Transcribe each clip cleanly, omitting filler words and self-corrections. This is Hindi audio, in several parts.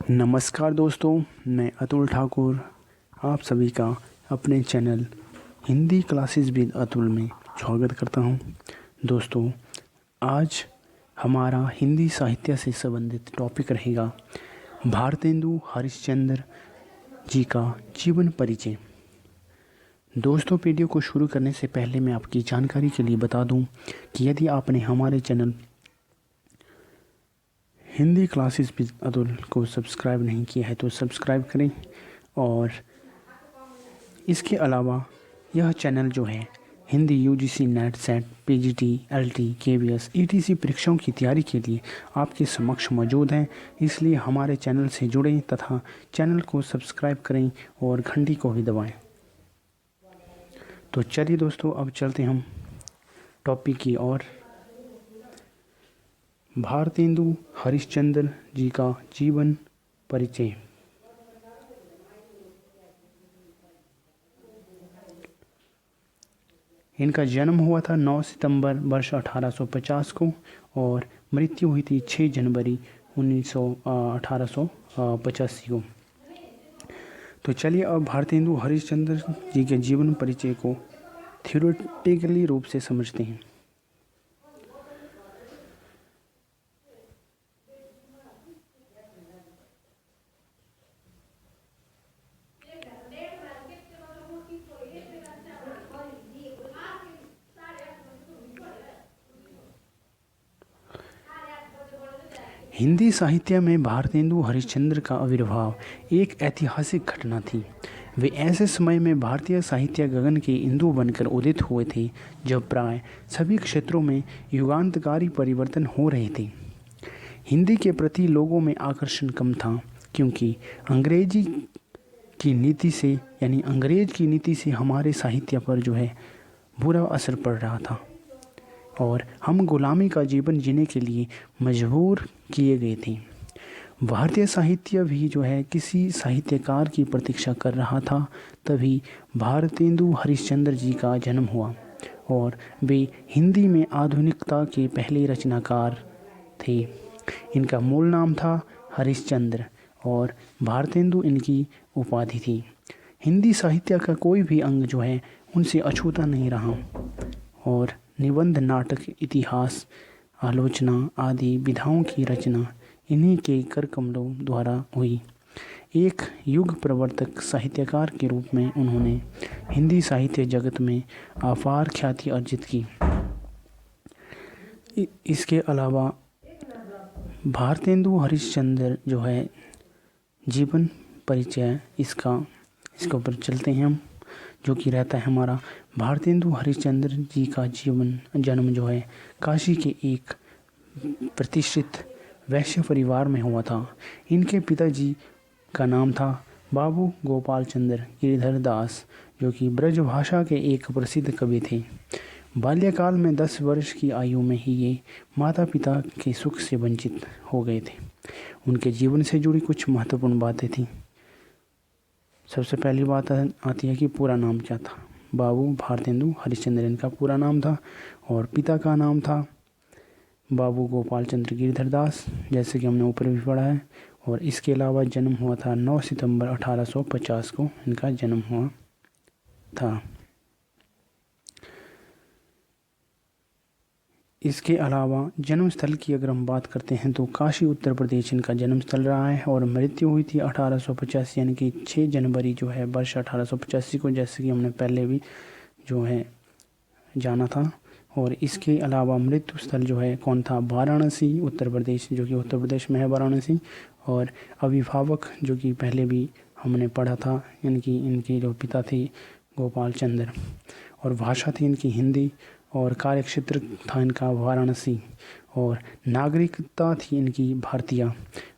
नमस्कार दोस्तों, मैं अतुल ठाकुर आप सभी का अपने channel Hindi classes with Atul में स्वागत करता हूं। दोस्तों, आज हमारा हिंदी साहित्य से संबंधित टॉपिक रहेगा भारतेंदु हरिश्चंद्र जी का जीवन परिचय। दोस्तों, वीडियो को शुरू करने से पहले मैं आपकी जानकारी के लिए बता दूं कि यदि आपने हमारे channel Hindi classes with Atul को सब्सक्राइब नहीं किया है तो सब्सक्राइब करें। और इसके अलावा यह चैनल जो है Hindi UGC net set PGT LT KVS etc परीक्षाओं की तैयारी के लिए आपके समक्ष मौजूद हैं, इसलिए हमारे चैनल से जुड़ें तथा चैनल को सब्सक्राइब करें और घंटी को भी दबाएं। तो चलिए दोस्तों, अब चलते हम टॉपिक की ओर। भारतेंदु हरिश्चंद्र जी का जीवन परिचय। इनका जन्म हुआ था 9 सितंबर वर्ष 1850 को और मृत्यु हुई थी 6 जनवरी 1885 को। तो चलिए अब भारतेंदु हरिश्चंद्र जी के जीवन परिचय को थ्योरेटिकली रूप से समझते हैं। हिंदी साहित्य में भारतेंदु हरिश्चंद्र का आविर्भाव एक ऐतिहासिक घटना थी। वे ऐसे समय में भारतीय साहित्य गगन के इंदु बनकर उदित हुए थे जब प्राय सभी क्षेत्रों में युगांतकारी परिवर्तन हो रहे थे। हिंदी के प्रति लोगों में आकर्षण कम था क्योंकि अंग्रेज की नीति से हमारे साहित्य पर जो है बुरा असर पड़ रहा था और हम गुलामी का जीवन जीने के लिए मजबूर किए गए थे। भारतीय साहित्य भी जो है किसी साहित्यकार की प्रतीक्षा कर रहा था। तभी भारतेंदु हरिश्चंद्र जी का जन्म हुआ और वे हिंदी में आधुनिकता के पहले रचनाकार थे। इनका मूल नाम था हरिश्चंद्र और भारतेंदु इनकी उपाधि थी। हिंदी साहित्य का कोई भी अंग जो है उनसे अछूता नहीं रहा और निबंध, नाटक, इतिहास, आलोचना आदि विधाओं की रचना इन्हीं के कर कमलों द्वारा हुई। एक युग प्रवर्तक साहित्यकार के रूप में उन्होंने हिंदी साहित्य जगत में अपार ख्याति अर्जित की। इसके अलावा भारतेंदु हरिश्चंद्र जो है जीवन परिचय इसके ऊपर चलते हैं हम, जो कि रहता है हमारा। भारतेंदु हरिश्चंद्र जी का जन्म जो है काशी के एक प्रतिष्ठित वैश्य परिवार में हुआ था। इनके पिताजी का नाम था बाबू गोपाल चंद्र गिरधर दास, जो कि ब्रज भाषा के एक प्रसिद्ध कवि थे। बाल्यकाल में 10 वर्ष की आयु में ही ये माता पिता के सुख से वंचित हो गए थे। उनके जीवन से जुड़ी कुछ महत्वपूर्ण बातें थीं। सबसे पहली बात आती है कि पूरा नाम क्या था। बाबू भारतेंदु हरिश्चंद्र इनका पूरा नाम था और पिता का नाम था बाबू गोपाल चंद्र गिरधर दास, जैसे कि हमने ऊपर भी पढ़ा है। और इसके अलावा जन्म हुआ था 9 सितंबर 1850 को इनका जन्म हुआ था। इसके अलावा जन्म स्थल की अगर हम बात करते हैं तो काशी उत्तर प्रदेश इनका जन्म स्थल रहा है और मृत्यु हुई थी 1885 यानी कि 6 जनवरी जो है वर्ष 1885 को, जैसे कि हमने पहले भी जो है जाना था। और इसके अलावा मृत्यु स्थल जो है कौन था, वाराणसी उत्तर प्रदेश, जो कि उत्तर प्रदेश में है वाराणसी। और अभिभावक जो कि पहले भी हमने पढ़ा था, यानी कि इनके जो पिता थे गोपाल चंद्र, और भाषा थी इनकी हिंदी और कार्यक्षेत्र था इनका वाराणसी और नागरिकता थी इनकी भारतीय।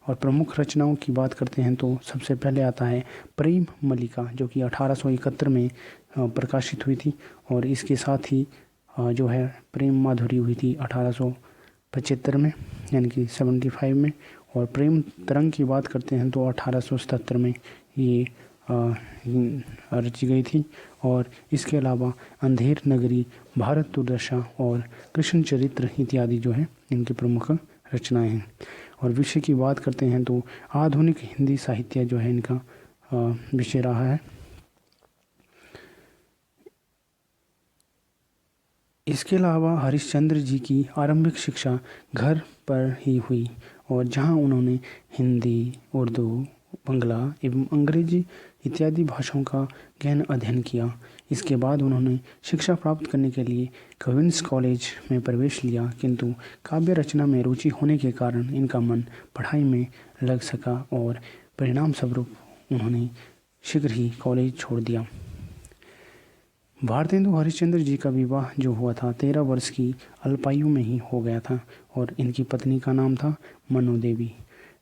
और प्रमुख रचनाओं की बात करते हैं तो सबसे पहले आता है प्रेम मल्लिका, जो कि 1871 में प्रकाशित हुई थी। और इसके साथ ही जो है प्रेम माधुरी हुई थी 1875 में, यानी कि 75 में। और प्रेम तरंग की बात करते हैं तो 1877 में ये रची गई थी। और इसके अलावा अंधेर नगरी, भारत दुर्दशा और कृष्ण चरित्र इत्यादि जो है इनकी प्रमुख रचनाएं हैं। और विषय की बात करते हैं तो आधुनिक हिंदी साहित्य जो है इनका विषय रहा है। इसके अलावा हरिश्चंद्र जी की आरंभिक शिक्षा घर पर ही हुई और जहां उन्होंने हिंदी, उर्दू, बंगला एवं अंग्रेजी इत्यादि भाषाओं का गहन अध्ययन किया। इसके बाद उन्होंने शिक्षा प्राप्त करने के लिए क्वींस कॉलेज में प्रवेश लिया, किंतु काव्य रचना में रुचि होने के कारण इनका मन पढ़ाई में लग सका और परिणाम स्वरूप उन्होंने शीघ्र ही कॉलेज छोड़ दिया। भारतेंदु हरिश्चंद्र जी का विवाह जो हुआ था 13 वर्ष की अल्पायु में ही हो गया था और इनकी पत्नी का नाम था मनु देवी।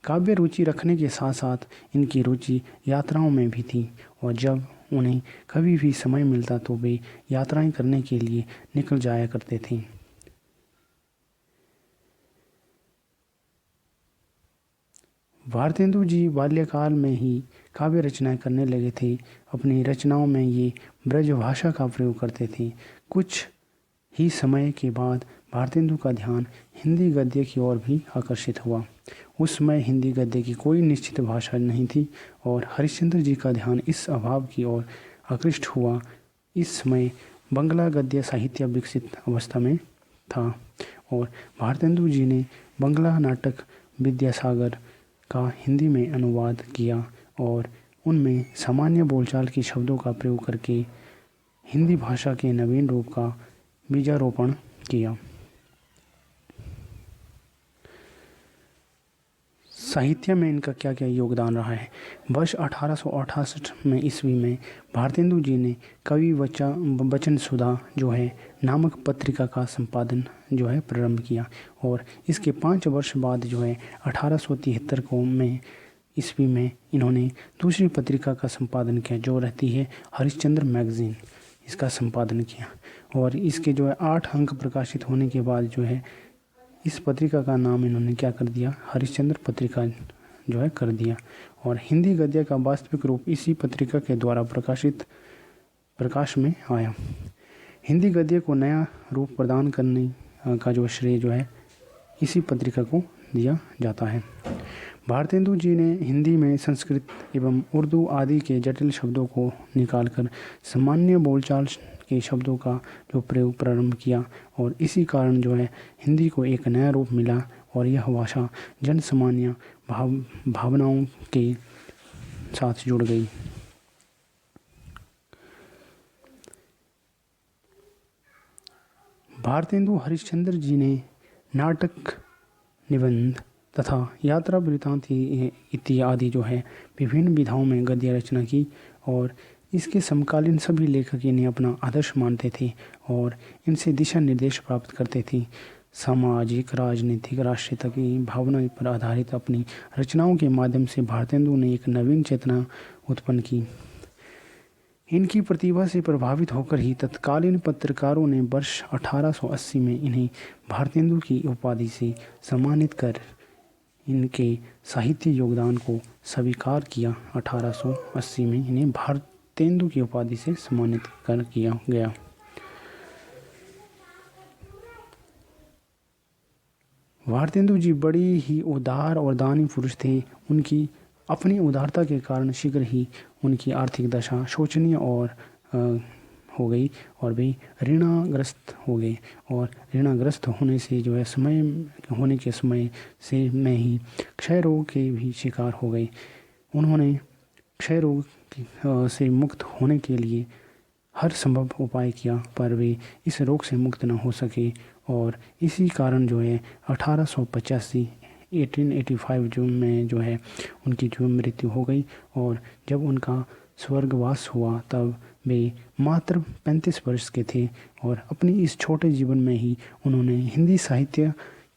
काव्य रुचि रखने के साथ साथ इनकी रुचि यात्राओं में भी थी और जब उन्हें कभी भी समय मिलता तो वे यात्राएं करने के लिए निकल जाया करते थे। भारतेंदु जी बाल्यकाल में ही काव्य रचनाएं करने लगे थे। अपनी रचनाओं में ये ब्रज भाषा का प्रयोग करते थे। कुछ ही समय के बाद भारतेंदु का ध्यान हिंदी गद्य की ओर भी आकर्षित हुआ। उस समय हिंदी गद्य की कोई निश्चित भाषा नहीं थी और हरिश्चंद्र जी का ध्यान इस अभाव की ओर आकृष्ट हुआ। इस समय बंगला गद्य साहित्य विकसित अवस्था में था और भारतेंदु जी ने बंगला नाटक विद्यासागर का हिंदी में अनुवाद किया और उनमें सामान्य बोलचाल के शब्दों का प्रयोग करके हिंदी भाषा के नवीन रूप का बीजारोपण किया। साहित्य में इनका क्या क्या योगदान रहा है। वर्ष 1868 में ईस्वी में भारतेंदु जी ने कवि वचन सुधा जो है नामक पत्रिका का संपादन जो है प्रारंभ किया और इसके 5 वर्ष बाद जो है 1873 को में ईस्वी में इन्होंने दूसरी पत्रिका का संपादन किया जो रहती है हरिश्चंद्र मैगजीन। इसका संपादन किया और इसके जो है 8 अंक प्रकाशित होने के बाद जो है इस पत्रिका का नाम इन्होंने क्या कर दिया, हरिश्चंद्र पत्रिका जो है कर दिया और हिंदी गद्य का वास्तविक रूप इसी पत्रिका के द्वारा प्रकाश में आया। हिंदी गद्य को नया रूप प्रदान करने का जो श्रेय जो है इसी पत्रिका को दिया जाता है। भारतेंदु जी ने हिंदी में संस्कृत एवं उर्दू आदि के जटिल शब्दों को निकालकर सामान्य बोलचाल के शब्दों का जो प्रयोग प्रारंभ किया और इसी कारण जो है हिंदी को एक नया रूप मिला और यह भाषा जन सामान्य भावनाओं के साथ जुड़ गई। भारतेंदु हरिश्चंद्र जी ने नाटक, निबंध तथा यात्रा वृत्तांत इत्यादि जो है विभिन्न विधाओं में गद्य रचना की और इसके समकालीन सभी लेखक इन्हें अपना आदर्श मानते थे और इनसे दिशा निर्देश प्राप्त करते थे। सामाजिक, राजनीतिक, राष्ट्रीयता की भावना पर आधारित अपनी रचनाओं के माध्यम से भारतेंदु ने एक नवीन चेतना उत्पन्न की। इनकी प्रतिभा से प्रभावित होकर ही तत्कालीन पत्रकारों ने वर्ष 1880 में इन्हें भारतेंदु की उपाधि से सम्मानित कर इनके साहित्य योगदान को स्वीकार किया। 1880 में इन्हें भारतेंदु की उपाधि से सम्मानित कर किया गया। भारतेंदु जी बड़ी ही उदार और दानी पुरुष थे। उनकी अपनी उदारता के कारण शीघ्र ही उनकी आर्थिक दशा शोचनीय और हो गई और वे ऋणाग्रस्त हो गए और ऋणाग्रस्त होने से जो है होने के समय से में ही क्षय रोग के भी शिकार हो गए। उन्होंने क्षय रोग से मुक्त होने के लिए हर संभव उपाय किया पर वे इस रोग से मुक्त न हो सके और इसी कारण जो है 1885 जून में जो है उनकी जो मृत्यु हो गई और जब उनका स्वर्गवास हुआ तब वे मात्र 35 वर्ष के थे और अपनी इस छोटे जीवन में ही उन्होंने हिंदी साहित्य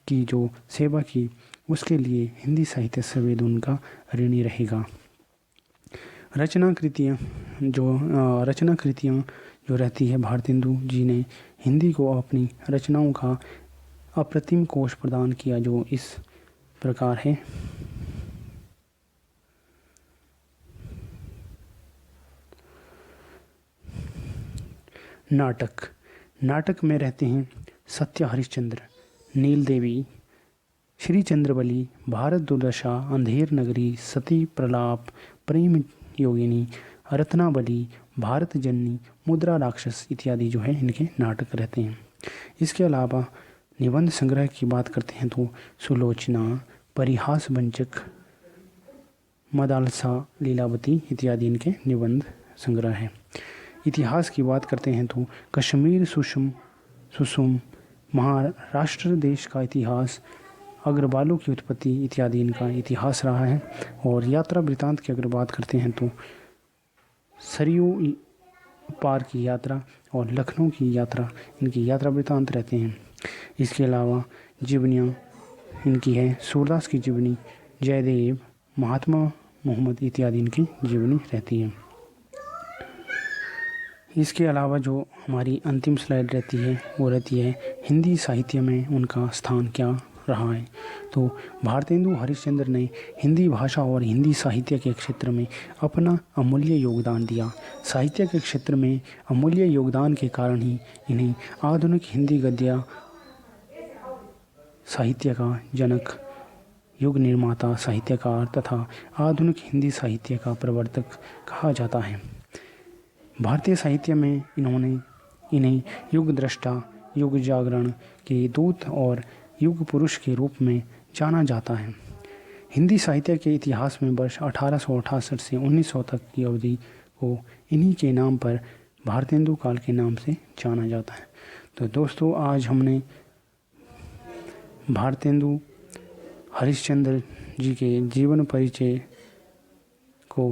की जो सेवा की उसके लिए हिंदी साहित्य सवेद उनका ऋणी रहेगा। रचना कृतियाँ जो रहती है, भारतेंदु जी ने हिंदी को अपनी रचनाओं का अप्रतिम कोश प्रदान किया जो इस प्रकार है। नाटक में रहते हैं सत्य हरिश्चंद्र, नील देवी, श्री चंद्रबली, भारत दुर्दशा, अंधेर नगरी, सती प्रलाप, प्रेम योगिनी, रत्नावली, भारत जननी, मुद्रा राक्षस इत्यादि जो है इनके नाटक रहते हैं। इसके अलावा निबंध संग्रह की बात करते हैं तो सुलोचना, परिहास वंचक, मदालसा, लीलावती इत्यादि इनके निबंध संग्रह हैं। इतिहास की बात करते हैं तो कश्मीर सुसुम, महाराष्ट्र देश का इतिहास, अग्रवालों की उत्पत्ति इत्यादि इनका इतिहास रहा है। और यात्रा वृतांत की अगर बात करते हैं तो सरयू पार की यात्रा और लखनऊ की यात्रा इनकी यात्रा वृतांत रहते हैं। इसके अलावा जीवनियाँ इनकी है, सूरदास की जीवनी, जयदेव, महात्मा मोहम्मद इत्यादि इनकी जीवनी रहती है। इसके अलावा जो हमारी अंतिम स्लाइड रहती है वो रहती है हिंदी साहित्य में उनका स्थान क्या रहा है। तो भारतेंदु हरिश्चंद्र ने हिंदी भाषा और हिंदी साहित्य के क्षेत्र में अपना अमूल्य योगदान दिया। साहित्य के क्षेत्र में अमूल्य योगदान के कारण ही इन्हें आधुनिक हिंदी गद्य साहित्य का जनक, युग निर्माता, साहित्यकार तथा आधुनिक हिंदी साहित्य का प्रवर्तक कहा जाता है। भारतीय साहित्य में इन्हें युग दृष्टा, युग जागरण के दूत और युग पुरुष के रूप में जाना जाता है। हिंदी साहित्य के इतिहास में वर्ष 1868 से 1900 तक की अवधि को इन्हीं के नाम पर भारतेंदु काल के नाम से जाना जाता है। तो दोस्तों, आज हमने भारतेंदु हरिश्चंद्र जी के जीवन परिचय को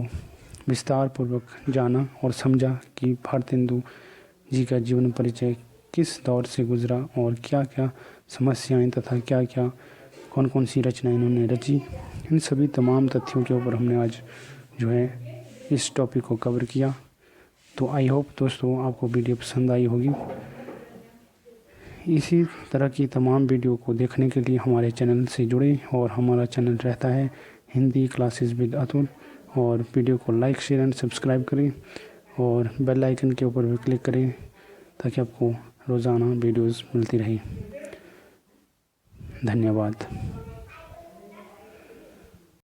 विस्तार पूर्वक जाना और समझा कि भारतेंदु जी का जीवन परिचय किस दौर से गुजरा और क्या क्या समस्याएं तथा क्या क्या कौन कौन सी रचनाएं इन्होंने रची। इन सभी तमाम तथ्यों के ऊपर हमने आज जो है इस टॉपिक को कवर किया। तो आई होप दोस्तों आपको वीडियो पसंद आई होगी। इसी तरह की तमाम वीडियो को देखने के लिए हमारे चैनल से जुड़ें और हमारा चैनल रहता है हिंदी क्लासेस विद अतुल। और वीडियो को लाइक, शेयर एंड सब्सक्राइब करें और बेल आइकन के ऊपर भी क्लिक करें ताकि आपको रोज़ाना वीडियोस मिलती रहे। धन्यवाद।